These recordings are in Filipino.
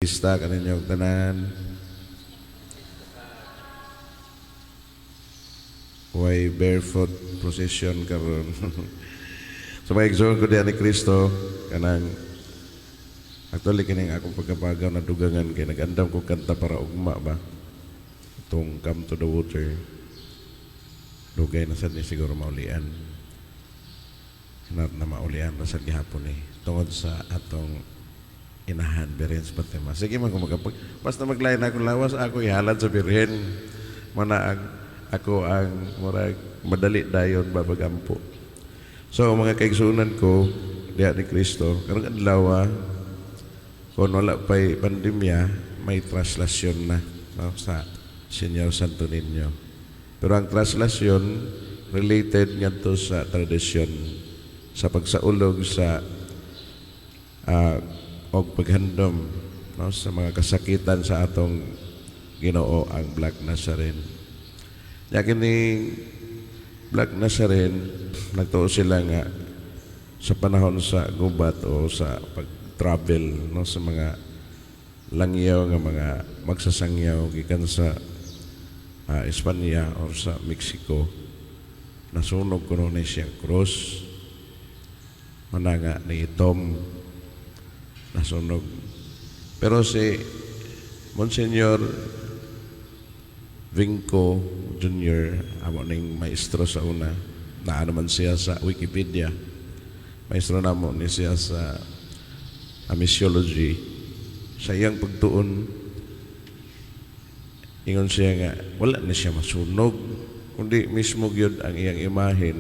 Pista kaninyong tanan. Way barefoot procession karon. So maigsoon ko diyan ni Kristo kanang actually kining akong pagkapagaw na dugangan kay nagandam ko kanta para ugma ba. Itong Come to the Water. Dugay na sad ni siguro maulian. Na maulian na sad gihapon ni tungod sa atong inahan Birhen's Fatima. Sige man kung magkapag basta maglain akong lawas ako ihalad sa Birhen mana ako ang murag madali dayon babagampo. So mga kaigsunan ko diha ni Kristo karong adlaw kung wala pa'y pandemya may translasyon na no, sa Señor Santo Niño. Pero ang translasyon related ngadto sa tradisyon sa pagsaulog sa o paghandom no, sa mga kasakitan sa atong Ginoo ang Black Nazarene. Yakin ni Black Nazarene nagtuo sila nga sa panahon sa gubat o sa pag-travel no, sa mga langyaw nga mga magsasangyaw gikan sa Espanya o sa Mexico. Nasunog ko na siyang cross mananga ni Tom nasunog. Pero si Monsignor Vinco Jr. amo ning maestro sa una na naman siya sa Wikipedia. Maestro namo ni siya sa missiology. Sa iyang pagtuon ingon siya nga wala na siya masunog kundi mismo gyud ang iyang imahen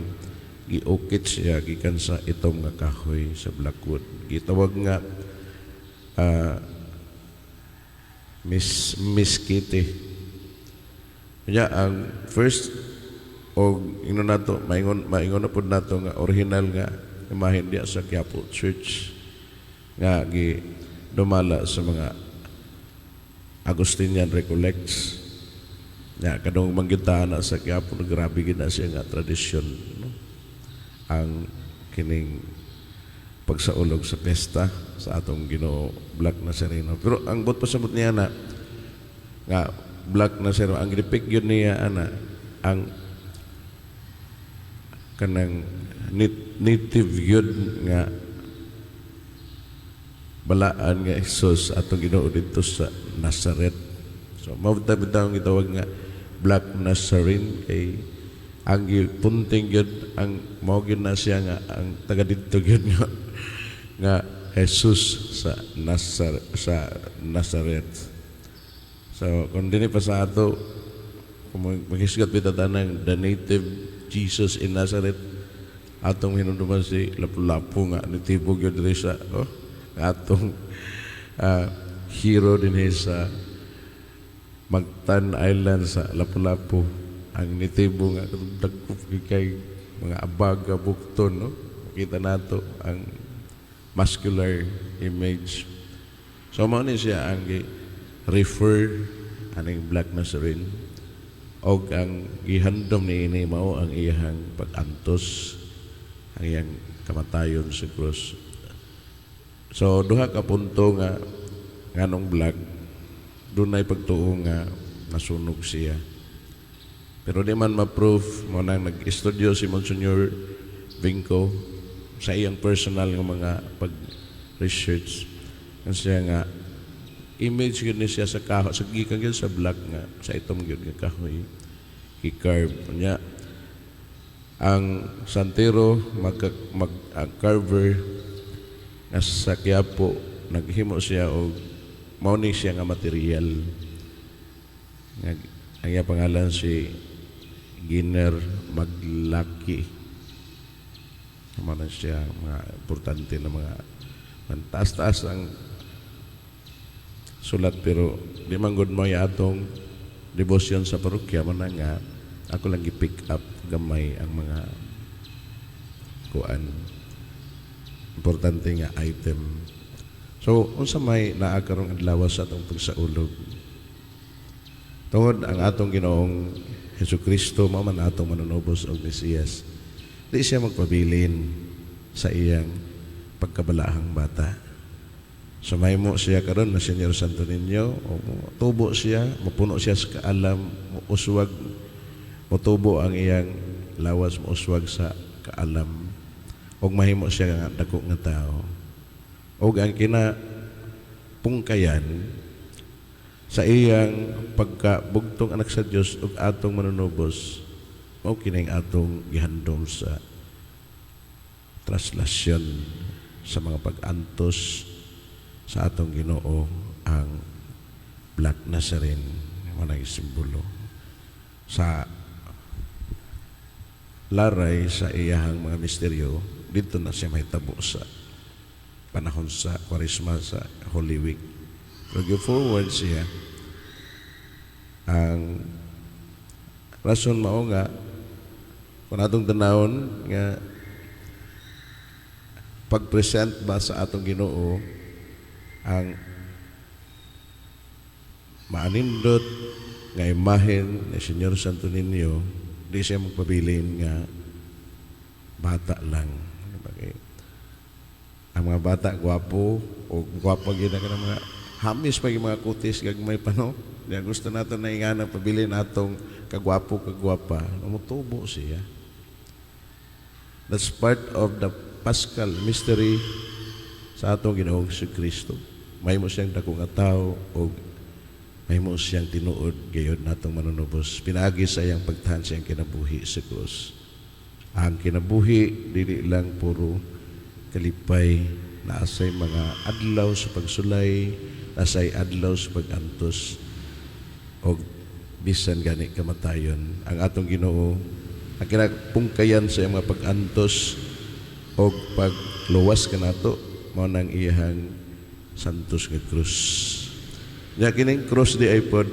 giukit siya gikan sa itom nga kahoy sa Blackwood. Gitawag nga Miss Kitty. Kaya ang first o ino nato maingon na pud nato nga original nga imahen diya sa Quiapo Church nga gi dumala sa mga Agustinian Recollects. Ya kadong manggitana sa Quiapo grabe gid na siya nga tradisyon no? Ang kining pagsaulog sa pesta sa atong Ginoo Black Nazareno. Pero ang bot pasabot niya na nga Black Nazareno ang gipik yun niya ana ang kanang native yun nga balaan nga Jesus atong Ginoo dito sa Nazareth. So mabutang gitawag nga Black Nazarene kay ang punting yun ang mao gyud na siya nga ang taga dito gyud nga Jesus sa Nazareth. So kung dini pa sa ato kung maghisgat kita tanang the native Jesus in Nazareth atong hinumduman si Lapu-Lapu nga nitibog yun diri sa atong hero din sa Mactan Island sa Lapu-Lapu ang nitibo nga dagkop kay mga abaga bukton no kita nato ang muscular image. So mao ni siya ang refer aning Black Nazarene og ang gihandom niini mao ang iyang pag-antos ang iyang kamatayon sa cross. So duha ka punto nga nganong Black dunay pagtuo nga nasunog siya. Pero di man ma-prove mo nang nag-estudyo si Monsignor Vinco sa iyang personal nga mga pag-research siya nga image yun siya sa kahoy sa gikan yun sa black nga sa itong yun nga kahoy i-carve niya ang santero ang carver nga sa Quiapo naghimo siya og mao ni siya nga material nga ang iya pangalan si Giner Maglaki. Mana siya mga importante na mga taas-taas ang sulat pero di man gud mo atong devotion sa parokya man nga ako lang gi-pick up gamay ang mga kuan importante nga item. So unsa may naa karong adlaw sa atong pagsaulog tungod ang atong Ginoong Hesukristo mao man atong manunubos og Mesiyas. Di siya magpabilin sa iyang pagkabalahang bata. So mahimo siya karon na Senyor Santo Niño, o tubo siya, mapuno siya sa kaalam, uswag, mutubo ang iyang lawas, uswag sa kaalam, og mahimo siya nga dako nga tao. Og ang kinapungkayan sa iyang pagkabugtong anak sa Dios ug atong manunubos, mao kining atong gihandom sa translasyon sa mga pag-antos sa atong Ginoo, ang Black Nazarene, manang simbolo sa laray sa iyahang mga misteryo. Dito na siya may tabo sa panahon sa Kwaresma, sa Holy Week. Pero forward siya, ang rason mao nga kung atong tanawon nga pag-present ba sa atong Ginoo ang maanindot nga imahen ni Senyor Santo Niño, di siya magpabilin nga bata lang. Okay. Ang mga bata gwapo o gwapo gid ang mga hamis pag mga kutis gagmay pa no. Diya gusto nato na ingana pabilin atong kagwapo kagwapa, mutubo siya. That's part of the Paschal mystery sa atong Ginoong Kristo. Mahimo siyang dako nga tawo o mahimo siyang tinuod gayud natong manunubos. Pinaagi sa iyang pagtahan siyang kinabuhi sa krus. Ang kinabuhi dili lang puro kalipay, naasay mga adlaw sa pagsulay, naasay adlaw sa pagantos o bisan gani kamatayon. Ang atong Ginoo ang kinapungkayan sa iyang mga pagantos o pagluwas kanato mao nang iyang santos nga krus. Nya kining krus di ay pod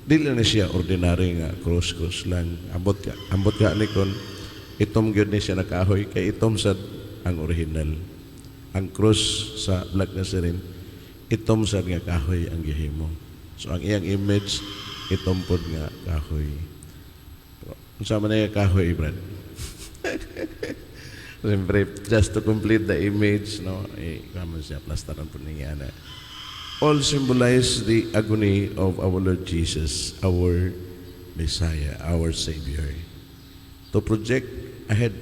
dili na siya ordinary nga krus lang. Ambot ka ni kon itom gyud ni siya nakahoy kay itom sad ang original. Ang krus sa Black Nazarene itom sad nga kahoy ang gihimo. So ang iyang image itom pod nga kahoy. Unsa man nga kahoy, Brad? Siyempre, just to complete the image, no, kamo siya, plastaran po niya na. All symbolize the agony of our Lord Jesus, our Messiah, our Savior. To project ahead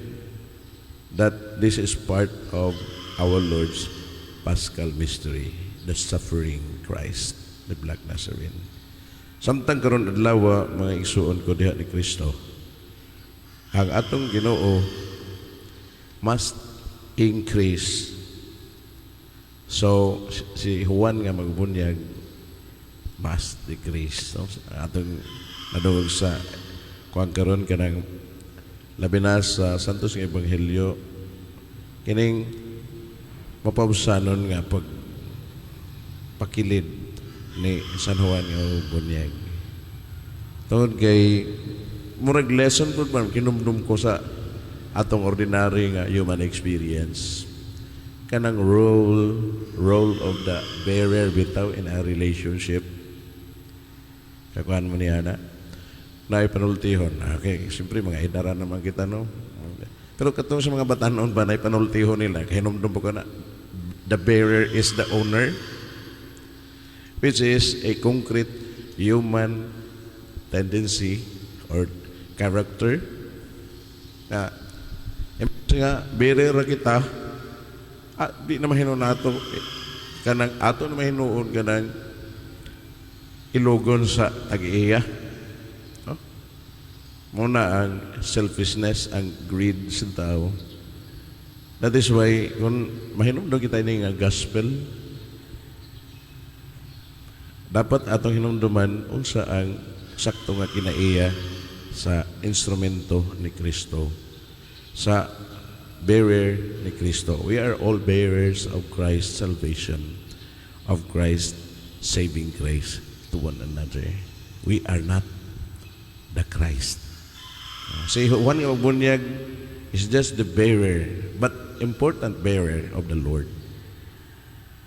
that this is part of our Lord's Paschal mystery, the suffering Christ, the Black Nazarene. Samtang karon adlaw mga igsuon ko diha ni Kristo, ang atong Ginoo must increase. So si Juan nga magbunyag must decrease. So atong nadungog sa kuan karon kanang labi na sa Santos nga Ebanghelyo kining mapabusanon nga pag pakilid ni San Juan nga bunyag. Tungod kay murag lesson pud man kinumdum ko sa atong ordinary nga human experience. Kanang role of the bearer bitaw in a relationship. Kakuan mo niya na ipanultihon. Okay, siyempre mga idara naman kita, no? Pero katong sa mga batanon ba na ipanultihon nila, kaya hinumdum po ka na, the bearer is the owner, which is a concrete human tendency or character na nga bearer kita, di na mahinuon nato kanang ato na mahinuon kanang ilugon sa tag-iya. No? Muna ang selfishness, ang greed sa tao. That is why kung mahinumdum kita ini nga gospel, dapat atong hinumduman unsa ang sakto nga kinaiya sa instrumento ni Kristo, sa bearer ni Kristo. We are all bearers of Christ's salvation, of Christ's saving grace to one another. We are not the Christ. Si Juan nga magbunyag is just the bearer, but important bearer of the Lord.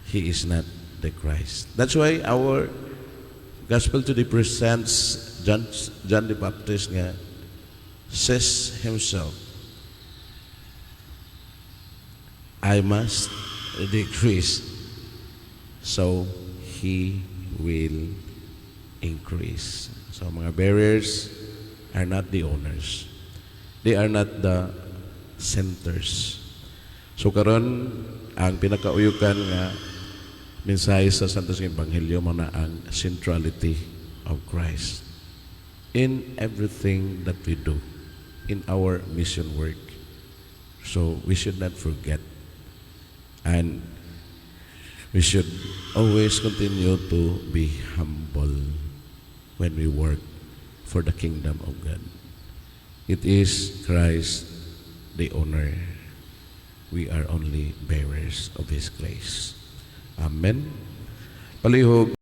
He is not the Christ. That's why our gospel today presents John the Baptist nga says himself, I must decrease so He will increase. So mga bearers are not the owners. They are not the centers. So karon ang pinakauyukan nga mensahe sa Santos Ebanghelyo mo na ang centrality of Christ in everything that we do, in our mission work. So we should not forget, and we should always continue to be humble when we work for the kingdom of God. It is Christ the owner. We are only bearers of His grace. Amen. Palihog.